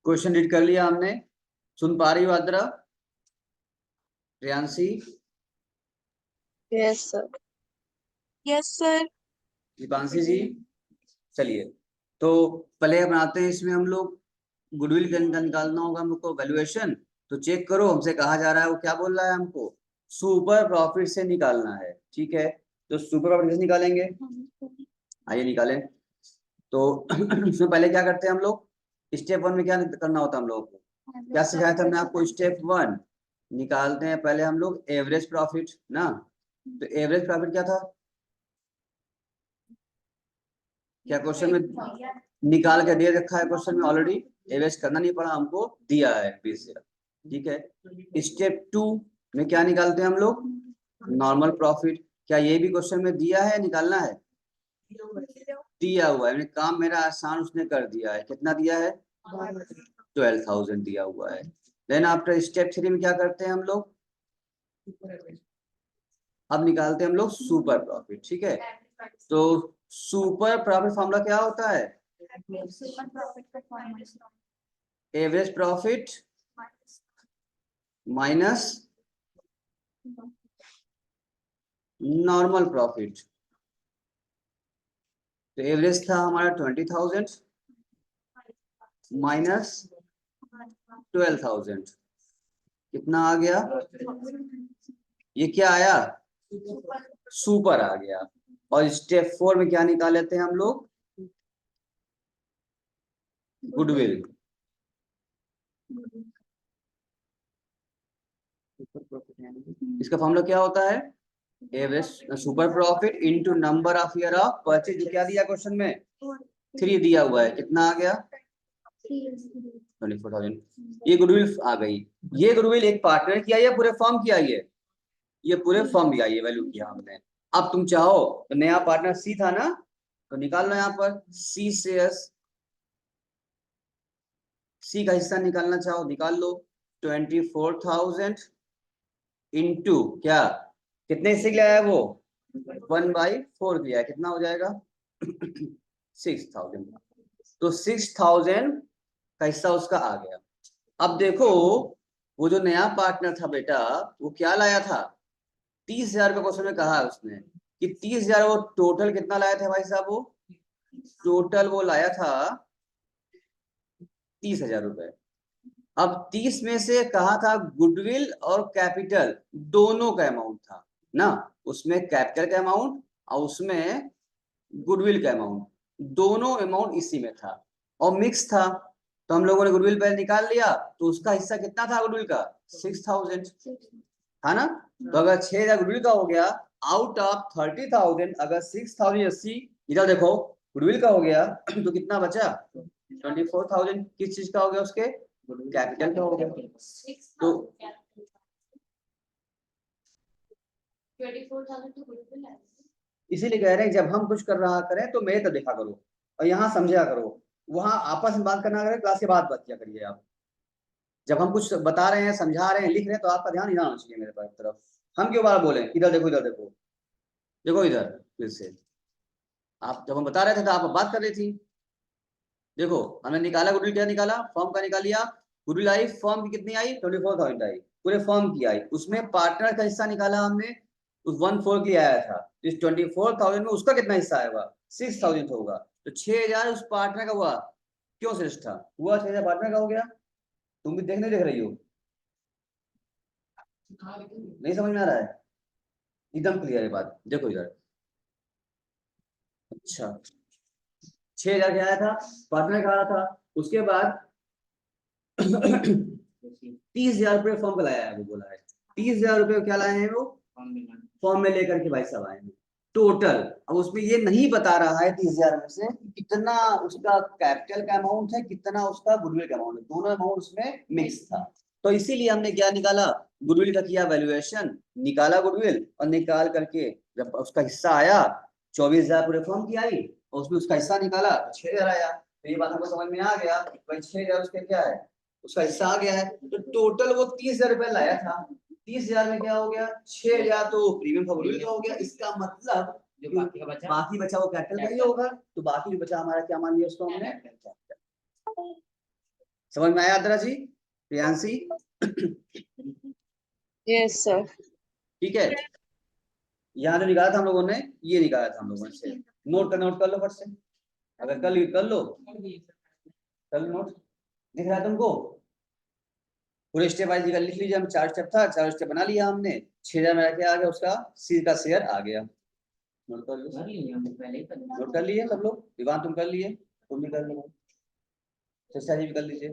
Question read कर लिया हमने। सुन पा रही हो Adra, Priyanshi? Yes sir. Yes sir. Deepanshi ji? चलिए, तो पहले बनाते हैं इसमें हम लोग गुडविल का निकालना होगा हमको वैल्यूएशन। तो चेक करो, हमसे कहा जा रहा है, वो क्या बोल रहा है हमको, सुपर प्रॉफिट से निकालना है। ठीक है, तो सुपर प्रॉफिट कैसे निकालेंगे, आइए निकालें। तो इसमें पहले क्या करते हैं हम लोग, स्टेप वन में क्या करना होता है हम लोगों को, क्या सिखाया था हमने आपको? स्टेप वन निकालते हैं पहले हम लोग एवरेज प्रॉफिट ना। तो एवरेज प्रॉफिट क्या था, क्या क्वेश्चन में निकाल के दे रखा है? क्वेश्चन में ऑलरेडी एवरेज करना नहीं पड़ा, हमको दिया है 20,000। ठीक है, स्टेप टू में क्या निकालते हैं हम लोग, नॉर्मल प्रॉफिट। क्या ये भी क्वेश्चन में दिया है, निकालना है? दिया हुआ है, काम मेरा आसान उसने कर दिया है। कितना दिया है? 12,000 दिया हुआ है। देन आफ्टर स्टेप थ्री में क्या करते हैं हम लोग, अब निकालते हैं हम लोग सुपर प्रॉफिट। ठीक है, तो सुपर प्रॉफिट फॉर्मूला क्या होता है? Average profit minus normal profit. तो एवरेज था हमारा 20,000 माइनस 12,000, कितना आ गया? ये क्या आया? सुपर आ गया। और स्टेप फोर में क्या निकाल लेते हैं हम लोग, गुडविल। इसका फॉर्मूला क्या होता है? Average super profit into number of year of purchase. जो क्या दिया क्वेश्चन में, 3 दिया हुआ है, कितना आ गया? 24,000। ये गुडविल आ गई। ये गुडविल एक पार्टनर की आई है, पूरे फर्म की आई है? ये पूरे फर्म की आई है, वैल्यू किया हमने। अब तुम चाहो तो नया पार्टनर सी था ना, तो निकाल लो यहाँ पर सी शेयर्स, सी का हिस्सा निकालना चाहो निकाल लो। 24,000 इंटू क्या, कितने हिस्से लिया है वो, 1/4 लिया है, कितना हो जाएगा? 6,000। तो 6,000 का हिस्सा उसका आ गया। अब देखो, वो जो नया पार्टनर था बेटा, वो क्या लाया था? 30,000 का क्वेश्चन में कहा है उसने कि 30,000, वो टोटल कितना लाया था भाई साहब? वो टोटल वो लाया था 30,000 रुपए। अब 30 में से कहा था गुडविल और कैपिटल दोनों का अमाउंट था ना, उसमें कैपिटल का अमाउंट और उसमें गुडविल का अमाउंट, दोनों अमाउंट इसी में था और मिक्स था। तो हम लोगों ने गुडविल पहले निकाल लिया, तो उसका हिस्सा कितना था गुडविल का? 6,000 था ना। तो अगर 6,000 गुडविल का हो गया, आउट ऑफ 30,000 अगर 6,080 इधर देखो गुडविल का हो गया, तो कितना बचा? 24,000 किस चीज का हो गया? उसके कैपिटल का हो गया। तो 24,000 इसीलिए कह रहे हैं जब हम कुछ कर रहा करें तो मेरे तरफ देखा करो और यहाँ समझा करो, वहां आपस में बात करना करें, क्लास के बाद बात किया करिए आप। जब हम कुछ बता रहे हैं, समझा रहे हैं, लिख रहे हैं, तो आपका ध्यान इधर आना चाहिए मेरे तरफ। हम क्यों बार बोले इधर देखो इधर देखो, देखो इधर फिर से। आप जब हम बता रहे थे तो आप बात कर रही थी। देखो हमने निकाला गुडविल, क्या निकाला? फॉर्म का निकाल लिया। गुडविल आई, फॉर्म की कितनी आई? 24,000 आई, पूरे फॉर्म की आई। उसमें पार्टनर का हिस्सा निकाला हमने, उस 1/4 की आया था। इस 24,000 में उसका कितना हिस्सा आएगा? 6,000 होगा। तो 6,000 उस पार्टनर का हुआ। क्यों श्रेष्ठ था हुआ? 6,000 पार्टनर का हो गया। तुम भी देखने देख रही हो, नहीं समझ में आ रहा है? एकदम क्लियर है बात, देखो इधर। अच्छा, 6,000 क्या आया था? पार्टनर का आया था। उसके बाद 30,000 रुपये फॉर्म का लाया है, वो बोला है 30,000 रुपये क्या लाए हैं वो? फॉर्म में लेकर के भाई साहब आए हैं टोटल। अब उसमें ये नहीं बता रहा है 30,000 में से कितना उसका कैपिटल का अमाउंट है, कितना उसका गुडविल का अमाउंट है, दोनों अमाउंट उसमें मिक्स था। तो इसीलिए हमने क्या निकाला, गुडविल का किया वैल्यूएशन, निकाला गुडविल, और निकाल करके जब उसका हिस्सा आया 24,000 पूरे फॉर्म की आई, और उसमें उसका हिस्सा निकाला 6,000 आया। तो ये बात हमको समझ में आ गया, 6,000 उसके क्या है, उसका हिस्सा आ गया है। तो टोटल वो 30,000 रुपए लाया था, 30,000 में क्या हो गया? 6,000 तो प्रीमियम का गुडविल का हो गया। इसका मतलब जो बाकी बचा वो कैपिटल का ही होगा। तो बाकी जो बचा हमारा क्या मान लिया उसको हमने? समझ में आया आद्रा जी, प्रियांशी? Yes sir. ठीक है, यहाँ जो निकाला था हम लोगों ने, ये निकाला था हम लोगों ने। नोट कर लो फट से, अगर कर लो नोट, दिख रहा है तुमको? पूरे स्टेप वाइज लिख लीजिए। हम 4 स्टेप था, 4 स्टेप बना लिया हमने। 6,000 में क्या आ गया, उसका सी का शेयर आ गया। नोट कर लो, नोट कर लिए सब लोग? दीवान तुम कर लिए, तुम भी कर लो, चर्चा जी भी कर लीजिए।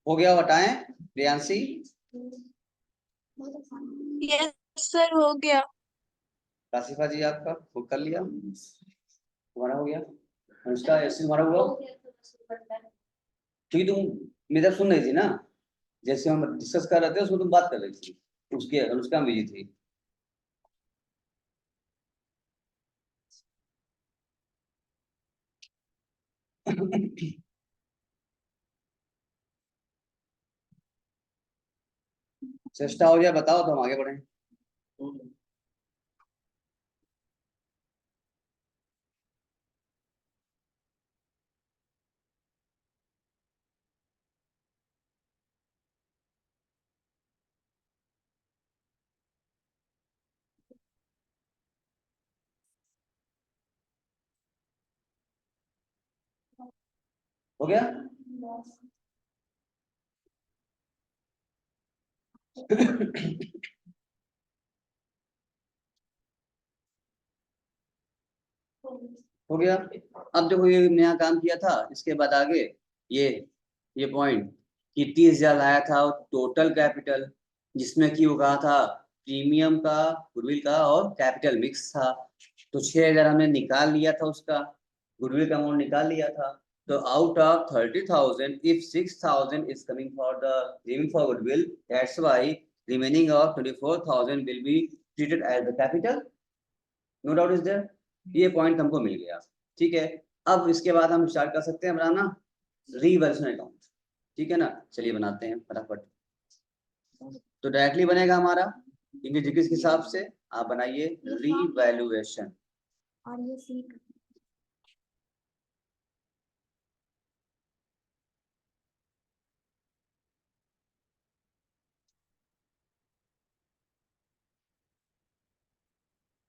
हो गया, हटाएं प्रियांशी? यस सर, हो गया। काशिफा जी आपका बुक कर लिया, तुम्हारा हो गया। अनुष्का ऐसे तुम्हारा हुआ? क्योंकि तुम मेरा सुन रही थी ना, जैसे हम डिस्कस कर रहे थे उसमें तुम बात कर रही थी, उसके अनुष्का बिजी थी। चेष्टा हो जाए बताओ तो हम आगे बढ़े। हो गया? हो गया। अब देखो ये नया काम किया था, इसके बाद आगे ये ये पॉइंट कि 30,000 लाया था टोटल कैपिटल, जिसमें कि वो कहा था प्रीमियम का, गुडविल का और कैपिटल मिक्स था। तो 6,000 हमने निकाल लिया था, उसका गुडविल का अमाउंट निकाल लिया था। तो out of 30,000 if 6,000 is coming for the remaining for goodwill, that's why remaining of 24,000 will be treated as the capital. No doubt is there, ये पॉइंट हमको मिल गया। ठीक है, अब इसके बाद हम स्टार्ट कर सकते हैं बनाना रिवर्सन अकाउंट। ठीक है ना, चलिए बनाते हैं फटाफट। तो डायरेक्टली बनेगा हमारा इंग्लिश के हिसाब से, आप बनाइए रीवैल्यूएशन। और ये सीख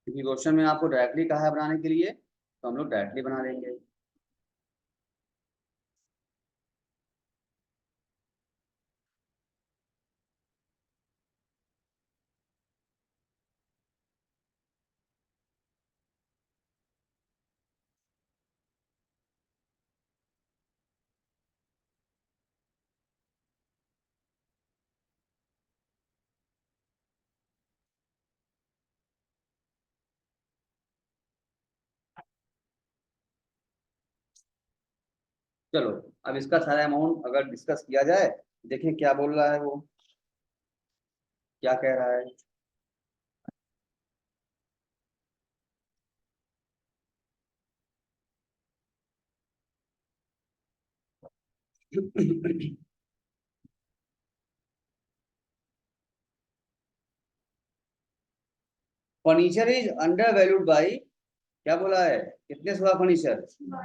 क्योंकि क्वेश्चन में आपको डायरेक्टली कहा है बनाने के लिए, तो हम लोग डायरेक्टली बना देंगे। चलो, अब इसका सारा अमाउंट अगर डिस्कस किया जाए, देखें क्या बोल रहा है वो, क्या कह रहा है। Furniture is under valued by, क्या बोला है, कितने से हुआ फर्नीचर?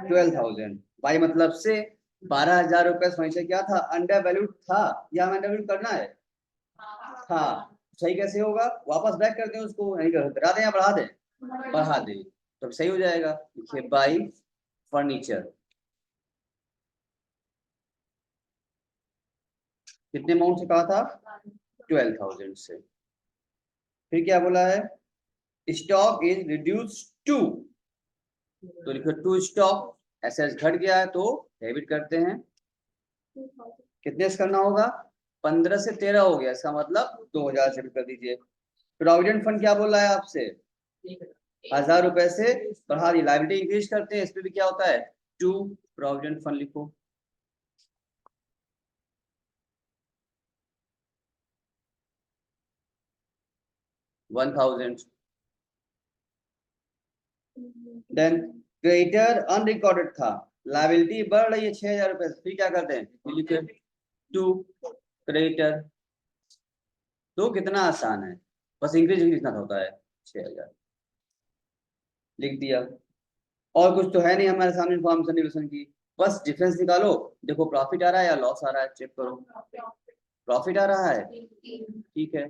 12,000 बाई, मतलब से 12,000 रुपए फर्नीचर क्या था, अंडर वैल्यूड था, या हमें अंडर वैल्यूड करना है? था। सही कैसे होगा, वापस बैक कर दें उसको, नहीं कर घटा दें या बढ़ा दें? बढ़ा दें, तो सही हो जाएगा। देखिए बाई फर्नीचर कितने अमाउंट से कहा था? 12,000 से। फिर क्या बोला है, स्टॉक इज रिड्यूस टू, तो लिखो टू स्टॉक, एसेट्स घट गया है तो डेबिट करते हैं। कितने से करना होगा? 15 से 13 हो गया, इसका मतलब 2,000 से कर दीजिए। प्रोविडेंट फंड क्या बोल रहा है आपसे, 1,000 रुपए से बढ़ा दी, लायबिलिटी इंक्रीज करते हैं, इस पे भी क्या होता है, टू प्रोविडेंट फंड लिखो। $1,000। देन क्रेडिटर अनरिकॉर्डेड था, लायबिलिटी बढ़ रही है 6,000 रुपए से, फिर क्या करते हैं, लिखे टू क्रेडिटर। तो कितना आसान है, बस इंक्रीज लिखना होता है 6,000, लिख दिया। और कुछ तो है नहीं हमारे सामने इन्फॉर्मेशन डिविजन की, बस डिफरेंस निकालो। देखो प्रॉफिट आ रहा है या लॉस आ रहा है, चेक करो। प्रॉफिट आ रहा है, ठीक है,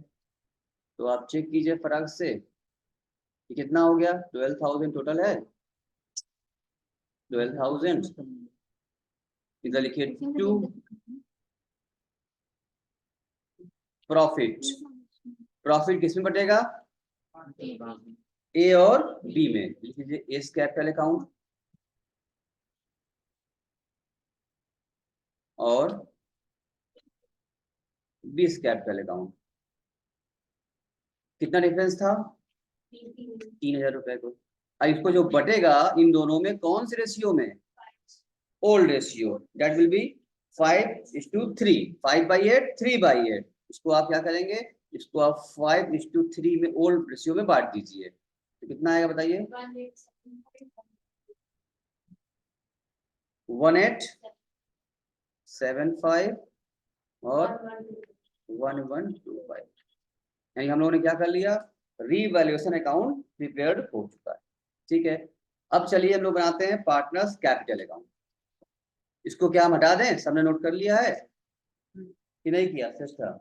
तो आप चेक कीजिए फर्क से कि कितना हो गया। 12,000 टोटल है, 12,000। इधर लिखिए टू प्रॉफिट। प्रॉफिट किसमें बटेगा, ए और बी में। लिख लीजिए एस कैपिटल अकाउंट और बी कैपिटल अकाउंट। कितना डिफरेंस था, 3,000 रुपए को। अब इसको जो बटेगा इन दोनों में कौन से रेशियो में, old ratio, that will be 5:3, 5/8, 3/8। इसको आप क्या करेंगे, इसको आप 5:3 में ओल्ड रेशियो में बांट दीजिए, तो कितना आएगा बताइए, 1875 और 1125। यानी हम लोगों ने क्या कर लिया, रीवैल्यूएशन अकाउंट प्रिपेयर्ड हो चुका है, ठीक है। अब चलिए हम लोग बनाते हैं पार्टनर्स कैपिटल अकाउंट। इसको क्या हम हटा दें, सबने नोट कर लिया है कि नहीं किया, सिस्टर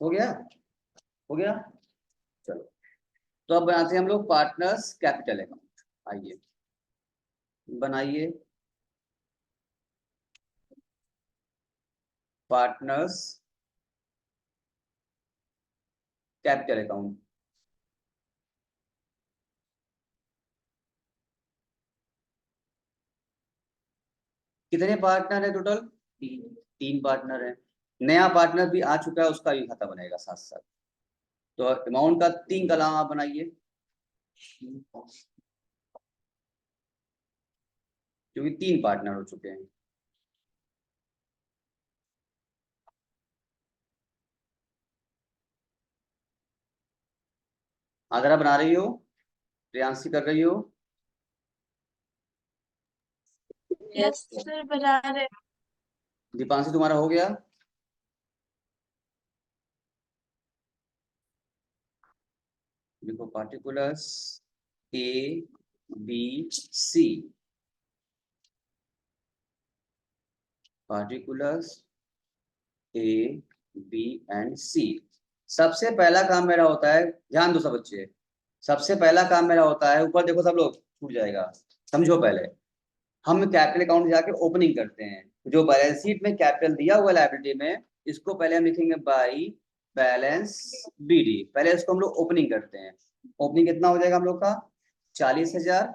हो गया, हो गया, चलो। तो अब बनाते हैं हम लोग पार्टनर्स कैपिटल अकाउंट। आइए बनाइए पार्टनर्स कैपिटल अकाउंट। कितने पार्टनर है टोटल, 3 पार्टनर है। नया पार्टनर भी आ चुका है, उसका भी खाता बनेगा साथ साथ। तो अमाउंट का 3 कॉलम आप बनाइए, क्योंकि 3 पार्टनर हो चुके हैं। आगरा बना रही हो, प्रियांशी कर रही हो, यस सर, बना रहे। दीपांशी तुम्हारा हो गया। देखो particulars A B C, particulars A B and C. सबसे पहला काम मेरा होता है, ध्यान दो सब बच्चे, सबसे पहला काम मेरा होता है, ऊपर देखो सब लोग छूट जाएगा, समझो। पहले हम कैपिटल अकाउंट जाके ओपनिंग करते हैं, जो बैलेंस शीट में कैपिटल दिया हुआ है लायबिलिटी में, इसको पहले हम लिखेंगे बाई बैलेंस बीडी। पहले इसको हम लोग ओपनिंग करते हैं। ओपनिंग कितना हो जाएगा हम लोग का, 40,000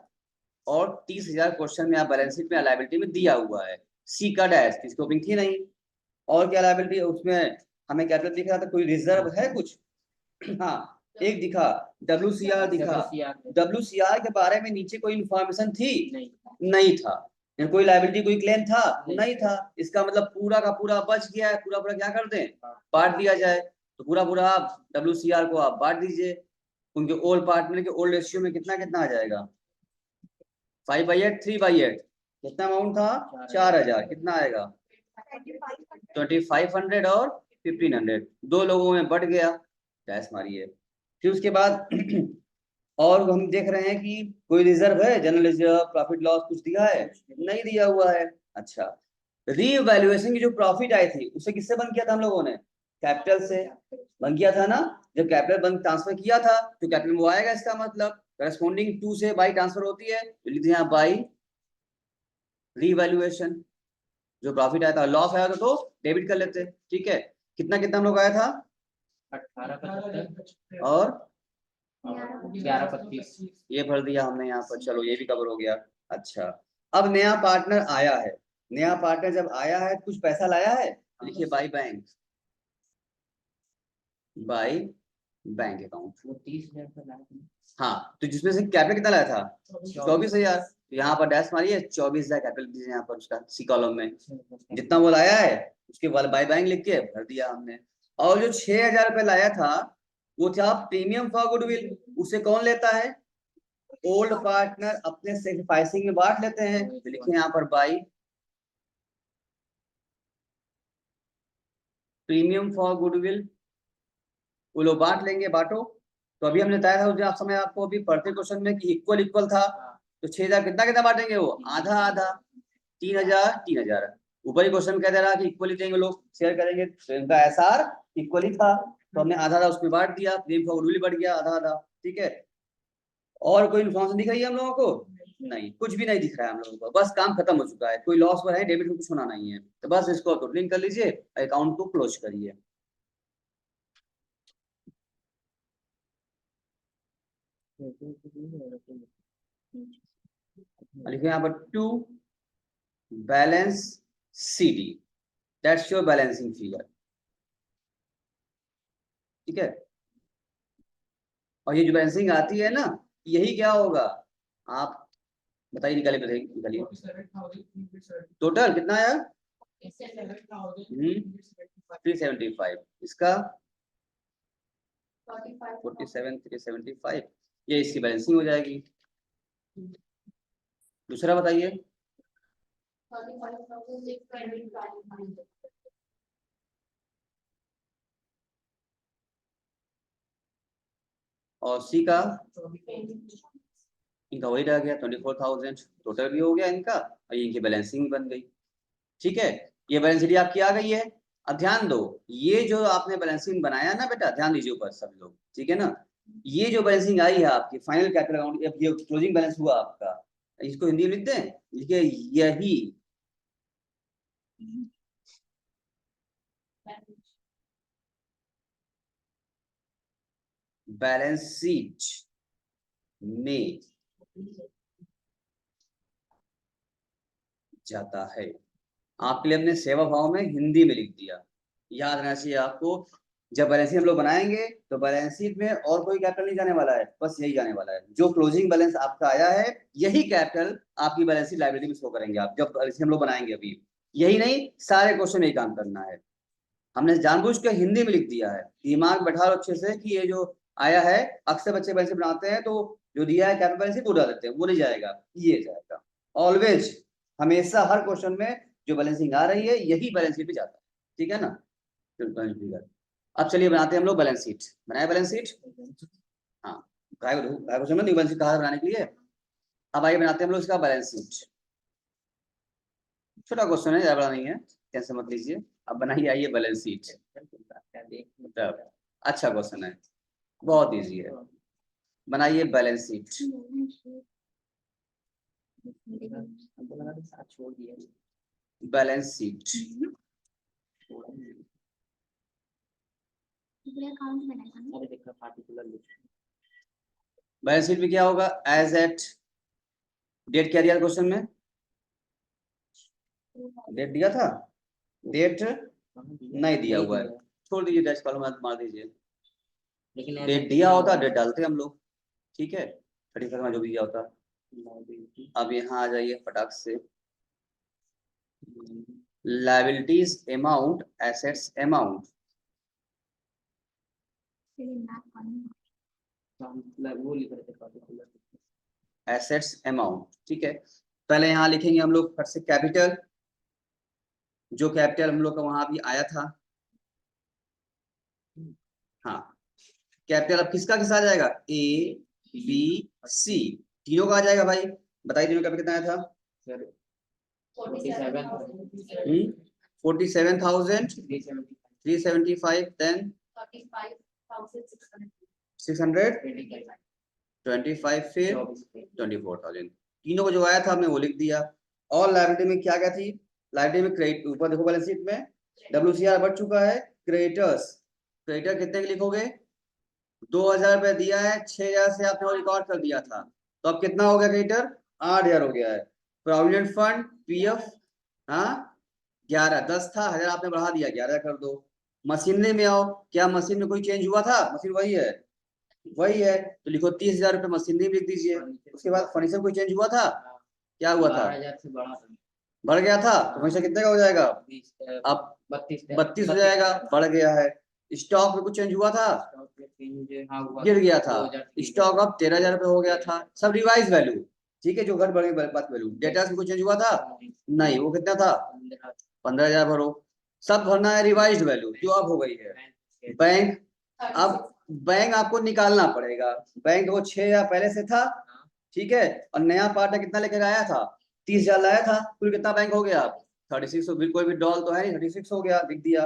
और 30,000 क्वेश्चन में आप बैलेंस शीट में लायबिलिटी में दिया हुआ है। सी का डैश, इसकी ओपनिंग थी नहीं। और क्या लायबिलिटी उसमें हमें कैपिटल दिख रहा था, कोई रिजर्व है कुछ, हाँ एक दिखा, WCR दिखा। WCR के बारे में नीचे कोई इंफॉर्मेशन थी, नहीं था। कोई लायबिलिटी कोई क्लेम था, नहीं था। इसका मतलब पूरा का पूरा बच गया है, पूरा पूरा क्या कर दें, बांट दिया जाए। तो पूरा पूरा आप WCR को आप बांट दीजिए। उनके ओल्ड पार्टनर के ओल्ड रेशियो में कितना कितना आ जाएगा, 5/8, 3/8। कितना अमाउंट था, 4,000। कितना आएगा, 2,500 और 1,500, 2 लोगों में बढ़ गया, डैश मारिए। फिर उसके बाद और हम देख रहे हैं कि कोई रिजर्व है, जनरल रिजर्व, प्रॉफिट लॉस कुछ दिया है, नहीं दिया हुआ है। अच्छा, रीवैल्यूएशन की जो प्रॉफिट आई थी उसे किससे बंद किया था हम लोगों ने, कैपिटल से बंद किया था ना। जब कैपिटल बंद ट्रांसफर किया था तो कैपिटल में वो आएगा, इसका मतलब करस्पॉन्डिंग टू से बाई ट्रांसफर होती है, तो लिख दिया बाई रीवैल्यूएशन। जो प्रॉफिट आया था, लॉस आया था तो डेबिट कर लेते, ठीक है। कितना कितना हम लोग आया था, 18,75 और 11,25। ये भर दिया हमने यहाँ पर, चलो ये भी कवर हो गया। अच्छा, अब नया पार्टनर आया है। नया पार्टनर जब आया है कुछ पैसा लाया है, लिखिए by bank, by bank account. वो 30,000 का लाया था। हाँ, तो जिसमें से कैपिटल कितना लाया था, 24,000। तो यहाँ पर डैश मारिए, 24,000 कैपिटल दीजिए यहाँ पर उसका सी कॉलम में। जितना वो लाया है उसके बाद बाई बैंक लिख के भर दिया हमने। और जो 6,000 रुपये लाया था वो था प्रीमियम फॉर गुडविल, उसे कौन लेता है, ओल्ड पार्टनर अपने सेक्रीफाइसिंग में बांट लेते हैं, तो लिखे यहाँ पर बाई प्रीमियम फॉर गुडविल, वो लोग बांट लेंगे, बांटो। तो अभी हमने बताया था उस दिन आप समय आपको अभी पढ़ते क्वेश्चन में कि इक्वल इक्वल था, तो 6,000 कितना कितना बांटेंगे, वो आधा आधा, 3,000 3,000। ऊपर ही क्वेश्चन कह दे रहा कि इक्वली देंगे लोग, शेयर करेंगे, तो इनका एसआर इक्वली था, तो हमने आधा आधा उसमें बांट दिया, प्रीमियम फॉर गुडविल बढ़ गया आधा आधा, ठीक है। और कोई इन्फॉर्मेशन दिख रही है हम लोगों को? नहीं, कुछ भी नहीं दिख रहा है हम लोगों को, बस काम खत्म हो चुका है, कोई लॉस पर है, डेबिट में कुछ होना नहीं है, तो बस इसको टोटलिंग कर लीजिए, अकाउंट को क्लोज करिए। लिखिए यहाँ पर to balance CD, that's your balancing figure, ठीक है। और ये जो बैलेंसिंग आती है ना, यही क्या होगा, आप बताइए, निकालिए टोटल कितना आया, 375, इसका 47 375, ये इसकी बैलेंसिंग हो जाएगी। दूसरा बताइए, और C का, इनका वही रह गया 24,000, टोटल भी हो गया इनका, और इनकी बैलेंसिंग बन गई, ठीक है। ये बैलेंस शीट आपकी आ गई है। अब ध्यान दो, ये जो आपने बैलेंसिंग बनाया ना बेटा, ध्यान दीजिए ऊपर सब लोग, ठीक है ना, ये जो बैलेंसिंग आई है आपकी फाइनल कैपिटल अकाउंट, ये क्लोजिंग बैलेंस हुआ आपका, इसको हिंदी में लिखते हैं, लिखिए यही बैलेंस शीट में जाता है। आपके लिए हमने सेवा भाव में हिंदी में लिख दिया, याद रहना चाहिए आपको। जब बैलेंस शीट हम लोग बनाएंगे तो बैलेंस शीट में और कोई कैपिटल नहीं जाने वाला है, बस यही जाने वाला है, जो क्लोजिंग बैलेंस आपका आया है यही कैपिटल आपकी बैलेंस शीट लायबिलिटी में शो करेंगे आप, जब बैलेंस शीट हम लोग बनाएंगे। अभी यही नहीं, सारे क्वेश्चन में यही काम करना है। हमने जानबूझ के हिंदी में लिख दिया है, दिमाग बैठा लो अच्छे से कि ये जो आया है, अक्सर बच्चे बैलेंस शीट बनाते हैं तो जो दिया है कैपिटल बैलेंस शीट वो डाल देते हैं, वो नहीं जाएगा, ये जाएगा। ऑलवेज, हमेशा हर क्वेश्चन में जो बैलेंसिंग आ रही है यही बैलेंस शीट पे जाता है, ठीक है ना। अब चलिए बनाते हैं हम लोग बैलेंस शीट, बनाए बैलेंस शीट, हाँ, गाय को समझ नहीं बैलेंस शीट कहा बनाने के लिए। अब आइए बनाते हैं हम लोग इसका बैलेंस शीट, छोटा क्वेश्चन है, ज्यादा बड़ा नहीं है, टेंशन मत लीजिए। अब बनाइए, आइए बैलेंस शीट, अच्छा क्वेश्चन है, बहुत इजी है, बनाइए balance sheet. Balance sheet balance sheet में क्या होगा, एज एट, डेट क्या दिया क्वेश्चन में, डेट दिया था, डेट नहीं दिया हुआ है, छोड़ दीजिए, डैश कॉलम मार दीजिए, लेकिन डेट दिया होता डेट डालते हम लोग, ठीक है, 31 में जो भी दिया होता। अब यहाँ आ जाइए फटाक से, liabilities amount, assets amount, assets amount, ठीक है। पहले यहाँ लिखेंगे हम लोग फट से कैपिटल, जो कैपिटल हम लोग का वहां भी आया था, हाँ, कैपिटल अब किसका किसका आ जाएगा, ABC, तीनों का आ जाएगा भाई, बताइए तीनों का कितना आया था, 47,375, देन 625, फिर 24,000, तीनों को जो आया था हमने वो लिख दिया। और लायबिलिटी में क्या क्या थी, लायबिलिटी में क्रेडिट, ऊपर देखो बैलेंस शीट में WCR बढ़ चुका है, क्रेडिटर्स, क्रेडिटर कितने के लिखोगे, 2,000 रुपए दिया है, 6,000 से आपने वो रिकॉर्ड कर दिया था, तो अब कितना हो गया क्रेडिटर, 8,000 हो गया है। प्रोविडेंट फंड PF, हाँ 11, 10 था, 1,000 आपने बढ़ा दिया, 11 कर दो। मशीनरी में आओ, क्या मशीन में कोई चेंज हुआ था, मशीन वही है, वही है, तो लिखो 30,000 रुपए मशीनरी में लिख दीजिए। उसके बाद फर्नीचर कोई चेंज हुआ था, क्या हुआ था, बढ़ गया था, तो फर्नीचर कितने का हो जाएगा, अब 32 हो जाएगा, बढ़ गया है। स्टॉक में कुछ चेंज हुआ था, हाँ हुआ गिर गया था, 2000 स्टॉक अब 13,000 रुपये हो गया था, सब रिवाइज वैल्यू, ठीक है, जो घर बढ़े बात वैल्यू, डेटा में कुछ चेंज हुआ था नहीं, वो कितना था 15,000 भरो, सब भरना है रिवाइज वैल्यू जो अब हो गई है। बैंक, अब बैंक आपको निकालना पड़ेगा, बैंक वो 6,000 पहले से था, ठीक है, और नया पार्टनर कितना लेकर आया था 30,000 लाया था, कुल कितना बैंक हो गया 36, कोई भी डॉल तो है नहीं, 36 हो गया, लिख दिया।